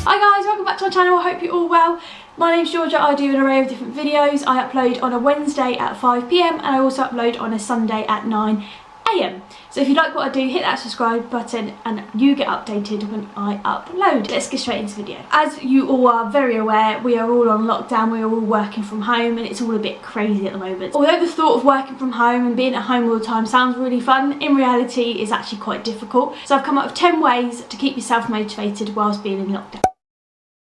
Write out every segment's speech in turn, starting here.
Hi guys, welcome back to my channel. I hope you're all well. My name's Georgia. I do an array of different videos. I upload on a Wednesday at 5 PM and I also upload on a Sunday at 9 AM. So if you like what I do, hit that subscribe button and you get updated when I upload. Let's get straight into the video. As you all are very aware, we are all on lockdown, we are all working from home and it's all a bit crazy at the moment. Although the thought of working from home and being at home all the time sounds really fun, in reality it's actually quite difficult. So I've come up with 10 ways to keep yourself motivated whilst being in lockdown.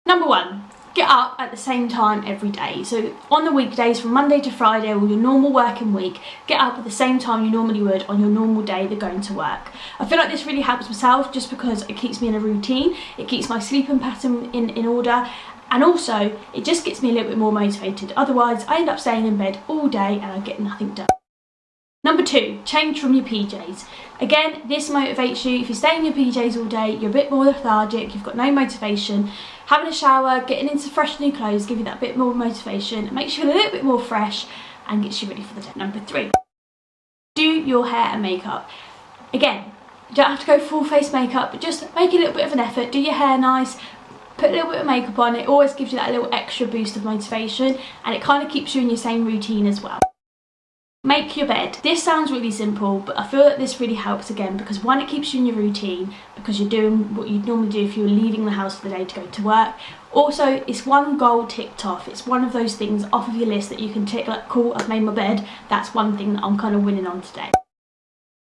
Number 1. Get up at the same time every day. So on the weekdays from Monday to Friday or your normal working week, get up at the same time you normally would on your normal day that going to work. I feel like this really helps myself just because it keeps me in a routine, it keeps my sleeping pattern in order, and also it just gets me a little bit more motivated. Otherwise I end up staying in bed all day and I get nothing done. Number 2, change from your PJs. Again, this motivates you. If you stay in your PJs all day, you're a bit more lethargic, you've got no motivation. Having a shower, getting into fresh new clothes, give you that bit more motivation. It makes you feel a little bit more fresh and gets you ready for the day. Number 3, do your hair and makeup. Again, you don't have to go full face makeup, but just make a little bit of an effort. Do your hair nice, put a little bit of makeup on. It always gives you that little extra boost of motivation and it kind of keeps you in your same routine as well. Make your bed. This sounds really simple, but I feel that this really helps again because one, it keeps you in your routine because you're doing what you'd normally do if you were leaving the house for the day to go to work. Also, it's one goal ticked off. It's one of those things off of your list that you can tick like, cool, I've made my bed. That's one thing that I'm kind of winning on today.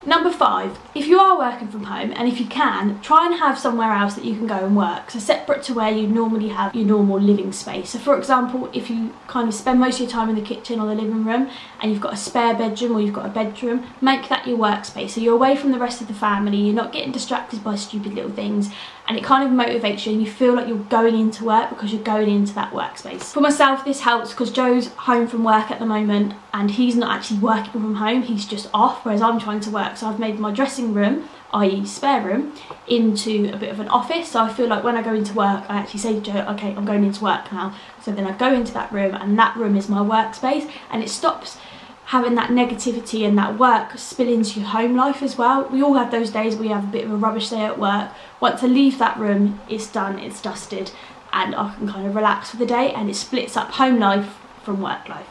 Number 5, if you are working from home and if you can, try and have somewhere else that you can go and work. So separate to where you normally have your normal living space. So for example, if you kind of spend most of your time in the kitchen or the living room and you've got a spare bedroom or you've got a bedroom, make that your workspace. So you're away from the rest of the family, you're not getting distracted by stupid little things and it kind of motivates you and you feel like you're going into work because you're going into that workspace. For myself, this helps because Joe's home from work at the moment and he's not actually working from home, he's just off, whereas I'm trying to work. So I've made my dressing room, i.e. spare room, into a bit of an office. So I feel like when I go into work, I actually say to Joe, okay, I'm going into work now. So then I go into that room and that room is my workspace and it stops having that negativity and that work spill into your home life as well. We all have those days where we have a bit of a rubbish day at work. Once I leave that room, it's done, it's dusted, and I can kind of relax for the day and it splits up home life from work life.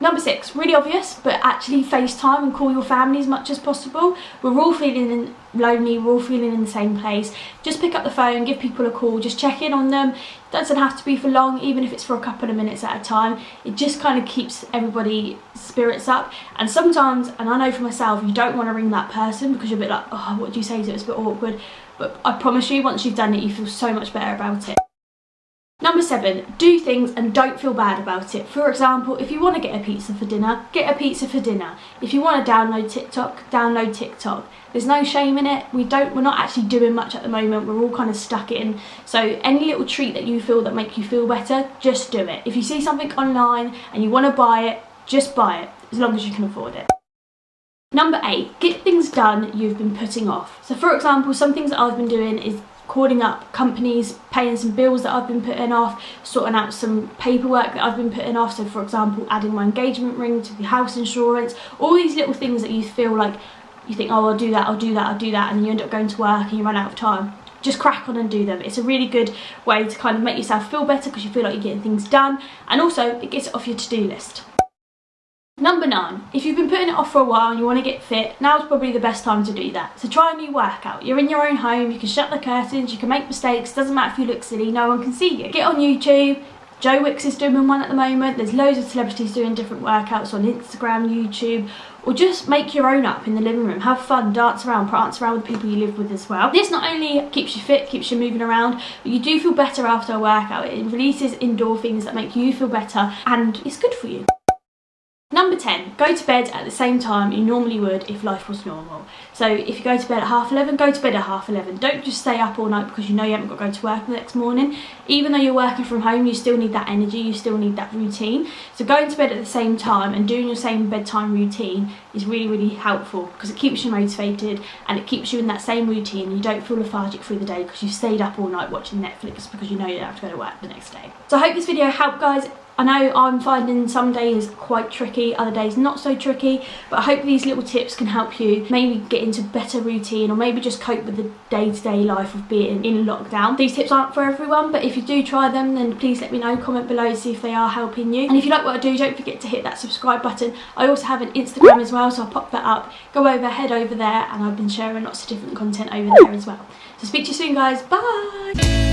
Number 6, really obvious, but actually FaceTime and call your family as much as possible. We're all feeling lonely, we're all feeling in the same place. Just pick up the phone, give people a call, just check in on them. It doesn't have to be for long, even if it's for a couple of minutes at a time. It just kind of keeps everybody's spirits up. And sometimes, and I know for myself, you don't want to ring that person because you're a bit like, oh, what do you say to it? It's a bit awkward. But I promise you, once you've done it, you feel so much better about it. Number 7, do things and don't feel bad about it. For example, if you want to get a pizza for dinner, get a pizza for dinner. If you want to download TikTok, download TikTok. There's no shame in it. We're not actually doing much at the moment. We're all kind of stuck in. So any little treat that you feel that make you feel better, just do it. If you see something online and you want to buy it, just buy it, as long as you can afford it. Number 8, get things done you've been putting off. So for example, some things that I've been doing is calling up companies, paying some bills that I've been putting off, sorting out some paperwork that I've been putting off. So for example, adding my engagement ring to the house insurance, all these little things that you feel like you think, oh, I'll do that, I'll do that, I'll do that, and you end up going to work and you run out of time. Just crack on and do them. It's a really good way to kind of make yourself feel better because you feel like you're getting things done, and also it gets it off your to-do list. Number 9, if you've been putting it off for a while and you want to get fit, now's probably the best time to do that. So try a new workout. You're in your own home, you can shut the curtains, you can make mistakes, doesn't matter if you look silly, no one can see you. Get on YouTube, Worldx is doing one at the moment, there's loads of celebrities doing different workouts on Instagram, YouTube, or just make your own up in the living room. Have fun, dance around, prance around with people you live with as well. This not only keeps you fit, keeps you moving around, but you do feel better after a workout. It releases endorphins that make you feel better and it's good for you. Number 10, go to bed at the same time you normally would if life was normal. So if you go to bed at 11:30, go to bed at 11:30. Don't just stay up all night because you know you haven't got to go to work the next morning. Even though you're working from home, you still need that energy, you still need that routine. So going to bed at the same time and doing your same bedtime routine is really, really helpful because it keeps you motivated and it keeps you in that same routine and you don't feel lethargic through the day because you've stayed up all night watching Netflix because you know you don't have to go to work the next day. So I hope this video helped, guys. I know I'm finding some days quite tricky, other days not so tricky, but I hope these little tips can help you maybe get into better routine, or maybe just cope with the day-to-day life of being in lockdown. These tips aren't for everyone, but if you do try them, then please let me know, comment below, see if they are helping you. And if you like what I do, don't forget to hit that subscribe button. I also have an Instagram as well, so I'll pop that up. Go over, head over there, and I've been sharing lots of different content over there as well. So speak to you soon, guys. Bye!